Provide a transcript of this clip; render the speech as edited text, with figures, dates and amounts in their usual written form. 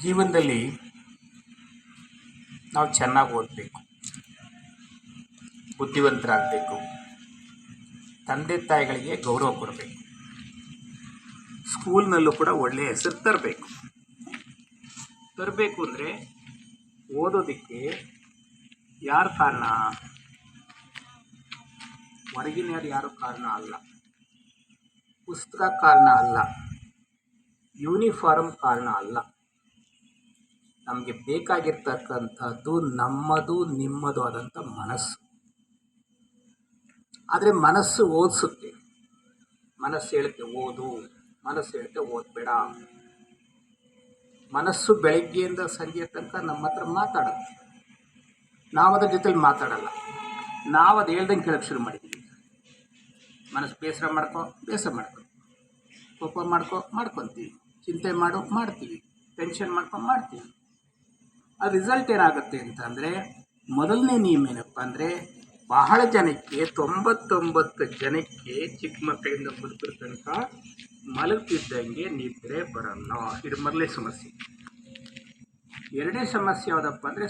ಜೀವನದಲ್ಲಿ ನಾವು ಚೆನ್ನಾಗಿ ಓದಬೇಕು, ಬುದ್ಧಿವಂತರಾಗಬೇಕು, ತಂದೆ ತಾಯಿಗಳಿಗೆ ಗೌರವ ಕೊಡಬೇಕು, ಸ್ಕೂಲ್ನಲ್ಲೂ ಕೂಡ ಒಳ್ಳೆಯ ಹೆಸರು ತರಬೇಕು ಅಂದರೆ ಓದೋದಕ್ಕೆ ಯಾರು ಕಾರಣ? ಹೊರಗಿನವ್ರು ಯಾರು ಕಾರಣ ಅಲ್ಲ, ಪುಸ್ತಕ ಕಾರಣ ಅಲ್ಲ, ಯೂನಿಫಾರ್ಮ್ ಕಾರಣ ಅಲ್ಲ. ನಮಗೆ ಬೇಕಾಗಿರ್ತಕ್ಕಂಥದ್ದು ನಮ್ಮದು ನಿಮ್ಮದು ಆದಂಥ ಮನಸ್ಸು. ಆದರೆ ಮನಸ್ಸು ಓದಿಸುತ್ತೆ, ಮನಸ್ಸು ಹೇಳುತ್ತೆ ಓದು, ಮನಸ್ಸು ಹೇಳುತ್ತೆ ಓದಬೇಡ. ಮನಸ್ಸು ಬೆಳಗ್ಗೆಯಿಂದ ಸಂಜೆ ತನಕ ನಮ್ಮ ಹತ್ರ ಮಾತಾಡುತ್ತೆ, ನಾವು ಅದ್ರ ಜೊತೆಲಿ ಮಾತಾಡಲ್ಲ. ನಾವು ಅದು ಹೇಳ್ದಂಗೆ ಕೇಳೋಕ್ಕೆ ಶುರು ಮಾಡಿದ್ದೀವಿ. ಮನಸ್ಸು ಬೇಸರ ಮಾಡ್ಕೊ, ಕೋಪ ಮಾಡ್ಕೊತೀವಿ, ಚಿಂತೆ ಮಾಡ್ತೀವಿ, ಟೆನ್ಷನ್ ಮಾಡ್ತೀವಿ. ಆ ರಿಸಲ್ಟ್ ಏನಾಗುತ್ತೆ ಅಂತಂದರೆ, ಮೊದಲನೇ ನಿಯಮ ಏನಪ್ಪ ಅಂದರೆ, ಬಹಳ ಜನಕ್ಕೆ 99 ಜನಕ್ಕೆ ಚಿಕ್ಕ ಮಕ್ಕಳಿಂದ ಮುದುಕರ ತನಕ ಮಲಗ್ತಿದ್ದಂಗೆ ನಿದ್ರೆ ಬರಲ್ಲ. ಇದು ಮೊದಲನೇ ಸಮಸ್ಯೆ. ಎರಡನೇ ಸಮಸ್ಯೆ ಯಾವುದಪ್ಪ ಅಂದರೆ